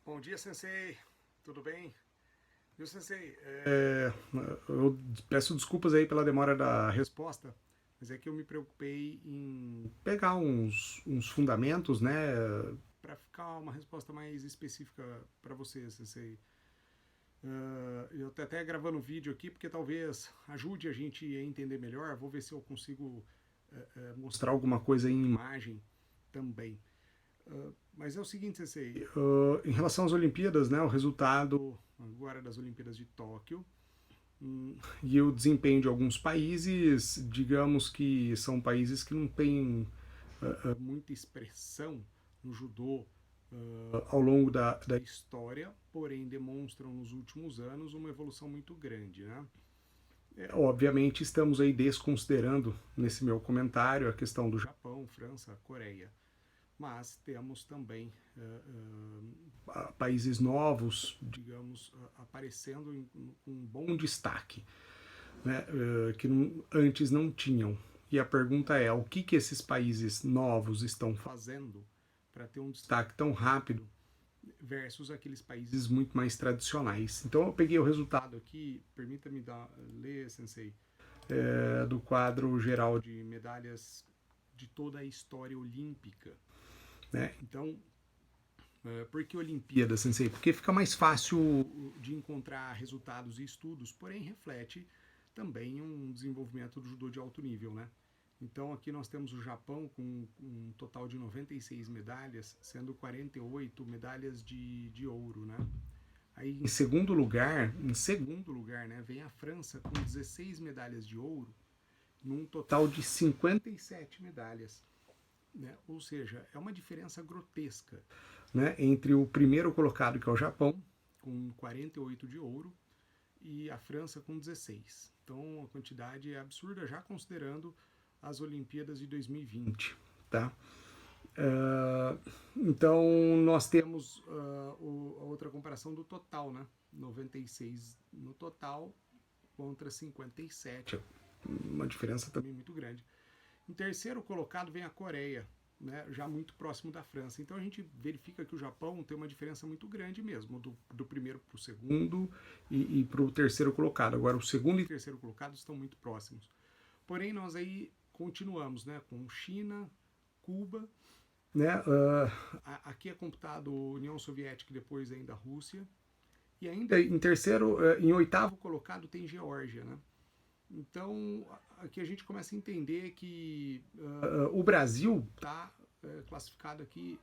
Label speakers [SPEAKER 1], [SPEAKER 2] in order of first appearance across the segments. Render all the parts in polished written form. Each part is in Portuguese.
[SPEAKER 1] Bom dia, Sensei. Tudo bem? Viu, Sensei? Eu peço desculpas aí pela demora da resposta, mas é que eu me preocupei em pegar uns fundamentos, né, para ficar uma resposta mais específica para você, Sensei. Eu tô até gravando um vídeo aqui porque talvez ajude a gente a entender melhor. Vou ver se eu consigo mostrar alguma coisa em imagem também. Mas é o seguinte, Sensei, em relação às Olimpíadas, né, o resultado agora das Olimpíadas de Tóquio e o desempenho de alguns países, digamos que são países que não têm muita expressão no judô ao longo da história, porém demonstram nos últimos anos uma evolução muito grande, né? Obviamente estamos aí desconsiderando nesse meu comentário a questão do Japão, França, Coreia, mas temos também países novos, digamos, aparecendo com um bom destaque, né, que antes não tinham. E a pergunta é: o que esses países novos estão fazendo para ter um destaque tão rápido versus aqueles países muito mais tradicionais? Então eu peguei o resultado aqui, permita-me ler, Sensei, do quadro geral de medalhas de toda a história olímpica, né? Então, por que Olimpíada, Sensei? Porque fica mais fácil de encontrar resultados e estudos, porém reflete também um desenvolvimento do judô de alto nível, né? Então aqui nós temos o Japão com um total de 96 medalhas, sendo 48 medalhas de ouro, né? Aí em segundo lugar, né, vem a França com 16 medalhas de ouro, num total de 57 medalhas, né? Ou seja, é uma diferença grotesca, né, entre o primeiro colocado, que é o Japão, com 48 de ouro, e a França com 16. Então a quantidade é absurda, já considerando as Olimpíadas de 2020. Tá? Então nós temos a outra comparação do total, né? 96 no total contra 57. Uma diferença também muito grande. Em terceiro colocado vem a Coreia, né, já muito próximo da França. Então a gente verifica que o Japão tem uma diferença muito grande mesmo, do primeiro para o segundo e para o terceiro colocado. Agora o segundo e terceiro colocado estão muito próximos. Porém nós aí continuamos, né, com China, Cuba, né, aqui é computado União Soviética e depois ainda a Rússia. E ainda em terceiro, em oitavo colocado tem Geórgia, né? Então, aqui a gente começa a entender que o Brasil está classificado aqui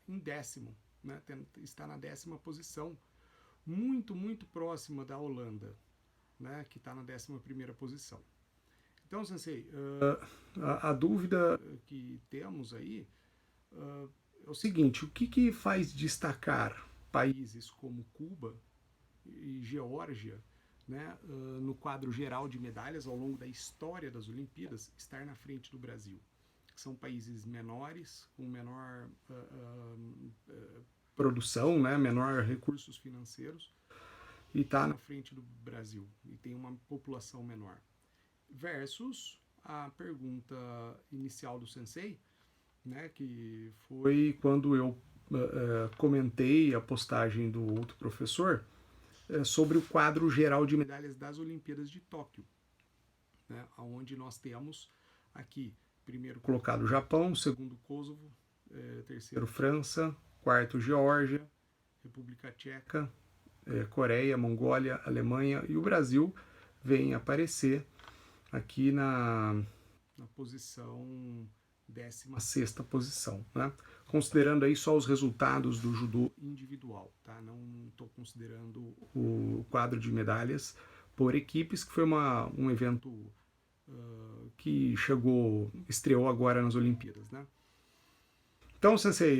[SPEAKER 1] em décimo, né? Está na 10ª posição, muito, muito próxima da Holanda, né? Que está na 11ª posição. Então, Sensei, a dúvida que temos aí é o seguinte: o que faz destacar países como Cuba e Geórgia, né, no quadro geral de medalhas ao longo da história das Olimpíadas, estar na frente do Brasil? São países menores, com menor produção, né, menor recursos financeiros, e está na frente do Brasil, e tem uma população menor. Versus a pergunta inicial do Sensei, né, que foi quando eu comentei a postagem do outro professor, sobre o quadro geral de medalhas das Olimpíadas de Tóquio, né, onde nós temos aqui primeiro colocado Japão, segundo Kosovo, terceiro França, quarto Geórgia, República Tcheca, Coreia, Mongólia, Alemanha, e o Brasil vem aparecer aqui na posição 16ª posição, né? Considerando aí só os resultados do judô individual, tá? Não estou considerando o quadro de medalhas por equipes, que foi um evento que estreou agora nas Olimpíadas, né? Então, Sensei,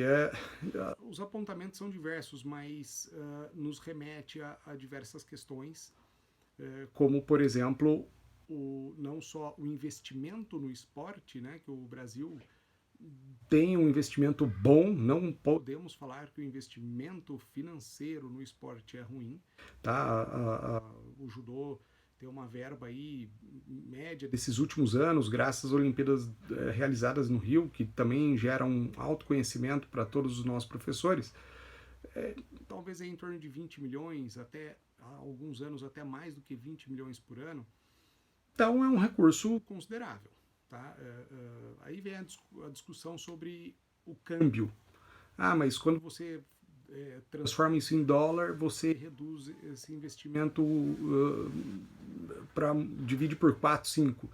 [SPEAKER 1] os apontamentos são diversos, mas nos remete a diversas questões, como, por exemplo, não só o investimento no esporte, né, que o Brasil tem um investimento bom, não podemos falar que o investimento financeiro no esporte é ruim, tá? O judô tem uma verba aí média desses últimos anos, graças às Olimpíadas realizadas no Rio, que também geram um alto conhecimento para todos os nossos professores. talvez em torno de 20 milhões, até há alguns anos até mais do que 20 milhões por ano. Então é um recurso considerável. Tá? Aí vem a discussão sobre o câmbio. Mas quando você transforma isso em dólar, você reduz esse investimento para divide por 4, 5.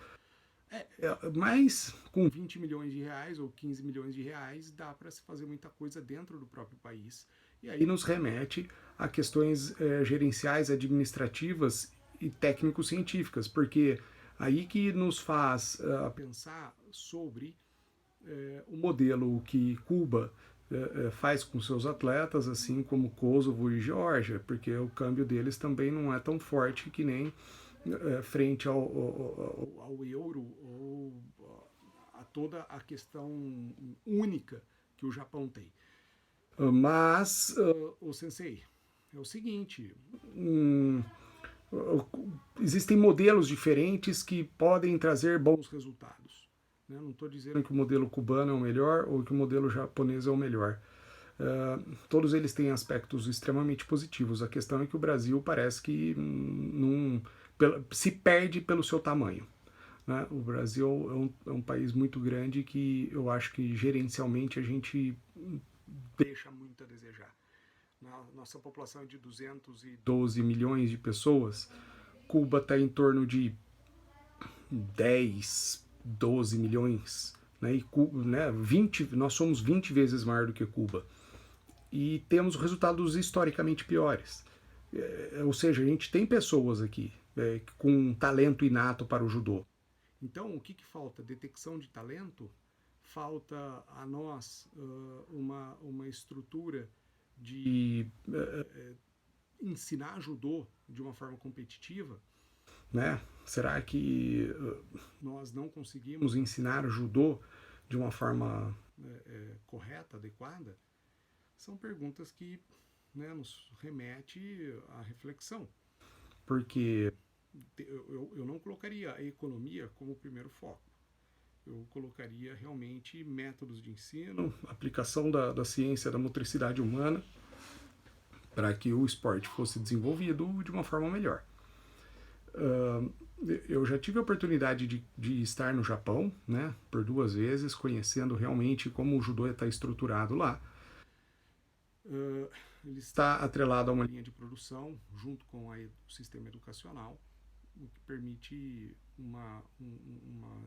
[SPEAKER 1] Mas com 20 milhões de reais ou 15 milhões de reais dá para se fazer muita coisa dentro do próprio país. E aí nos remete a questões gerenciais, administrativas e técnico-científicas, porque aí que nos faz pensar sobre o modelo que Cuba faz com seus atletas, assim como Kosovo e Geórgia, porque o câmbio deles também não é tão forte que nem frente ao euro ou a toda a questão única que o Japão tem. Mas, o Sensei, é o seguinte, existem modelos diferentes que podem trazer bons resultados. Não estou dizendo que o modelo cubano é o melhor ou que o modelo japonês é o melhor. Todos eles têm aspectos extremamente positivos. A questão é que o Brasil parece que se perde pelo seu tamanho. Né? O Brasil é um país muito grande que eu acho que gerencialmente a gente deixa muito a desejar. Nossa população é de 212 milhões de pessoas. Cuba está em torno de 10, 12 milhões. Né? E né, 20, nós somos 20 vezes maior do que Cuba. E temos resultados historicamente piores. Ou seja, a gente tem pessoas aqui com talento inato para o judô. Então, o que falta? Detecção de talento? Falta a nós uma estrutura de ensinar judô de uma forma competitiva? Né? Será que nós não conseguimos ensinar judô de uma forma correta, adequada? São perguntas que nos remete à reflexão. Porque eu não colocaria a economia como primeiro foco. Eu colocaria realmente métodos de ensino, aplicação da ciência da motricidade humana para que o esporte fosse desenvolvido de uma forma melhor. Eu já tive a oportunidade de estar no Japão, né, por 2 vezes, conhecendo realmente como o judô está estruturado lá. Ele está atrelado a uma linha de produção junto com o sistema educacional, o que permite uma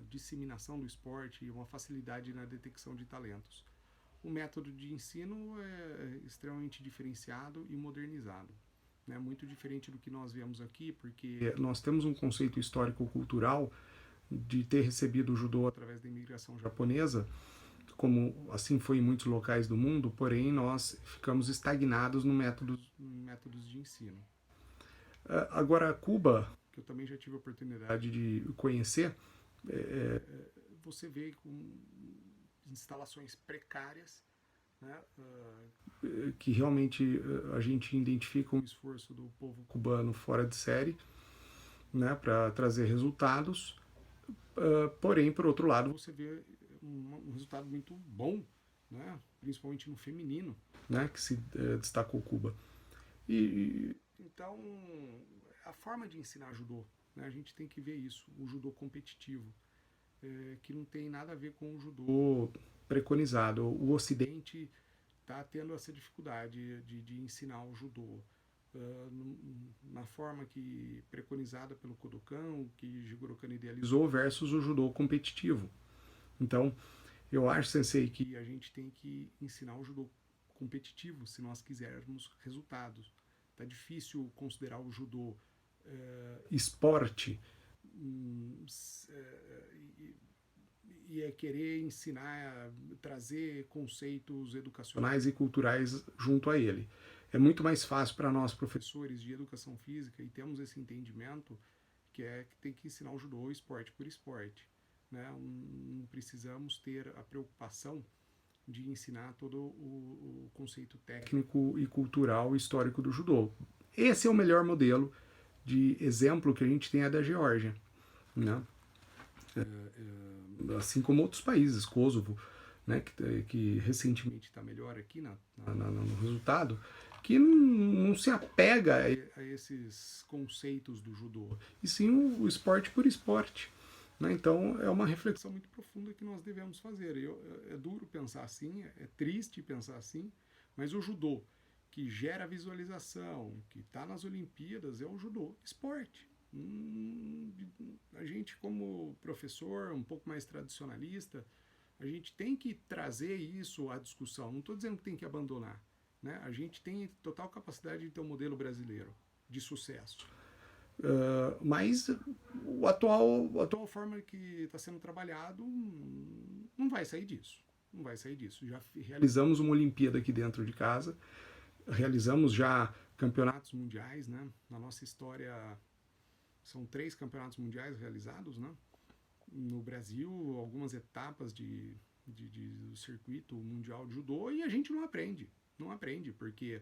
[SPEAKER 1] disseminação do esporte e uma facilidade na detecção de talentos. O método de ensino é extremamente diferenciado e modernizado. Né? Muito diferente do que nós vemos aqui, porque nós temos um conceito histórico-cultural de ter recebido o judô através da imigração japonesa, como assim foi em muitos locais do mundo, porém nós ficamos estagnados no métodos de ensino. Agora, Cuba, que eu também já tive a oportunidade de conhecer, você vê com instalações precárias, né, que realmente a gente identifica um esforço do povo cubano fora de série, né, para trazer resultados, porém, por outro lado, você vê um resultado muito bom, né, principalmente no feminino, né, que se destacou Cuba. Então, a forma de ensinar judô, né, a gente tem que ver isso, o judô competitivo, que não tem nada a ver com o judô preconizado. O Ocidente está tendo essa dificuldade de ensinar o judô na forma que preconizada pelo Kodokan, que Jigoro Kano idealizou, versus o judô competitivo. Então, eu acho, Sensei, que a gente tem que ensinar o judô competitivo se nós quisermos resultados. Tá difícil considerar o judô esporte e é querer ensinar, trazer conceitos educacionais e culturais junto a ele. É muito mais fácil para nós, professores de educação física, e temos esse entendimento, que tem que ensinar o judô esporte por esporte. Né? Não precisamos ter a preocupação de ensinar todo o conceito técnico e cultural histórico do judô. Esse é o melhor modelo de exemplo que a gente tem da Geórgia. Né? Assim como outros países, Kosovo, né, que recentemente está melhor aqui no resultado, que não se apega a esses conceitos do judô, e sim o esporte por esporte. Né? Então é uma reflexão muito profunda que nós devemos fazer. É duro pensar assim, é triste pensar assim, mas o judô que gera visualização, que está nas Olimpíadas, é o judô esporte. A gente, como professor, um pouco mais tradicionalista, a gente tem que trazer isso à discussão. Não estou dizendo que tem que abandonar. Né? A gente tem total capacidade de ter um modelo brasileiro de sucesso. Mas a atual forma que está sendo trabalhado não vai sair disso. Não vai sair disso. Já realizamos uma Olimpíada aqui dentro de casa, realizamos já campeonatos mundiais, né? Na nossa história são 3 campeonatos mundiais realizados, né? No Brasil, algumas etapas do circuito mundial de judô, e a gente não aprende. Não aprende, porque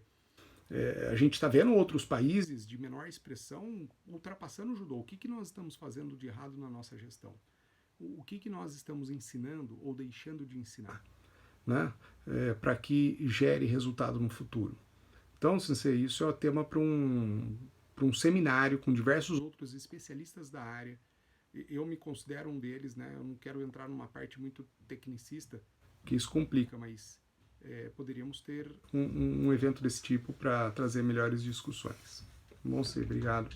[SPEAKER 1] a gente está vendo outros países de menor expressão ultrapassando o judô. O que nós estamos fazendo de errado na nossa gestão? O que nós estamos ensinando ou deixando de ensinar? Né? Para que gere resultado no futuro. Então, Sensei, isso é o tema para um seminário com diversos outros especialistas da área. Eu me considero um deles, né? Eu não quero entrar numa parte muito tecnicista, que isso complica, mas poderíamos ter um evento desse tipo para trazer melhores discussões. Bom, Sei, obrigado.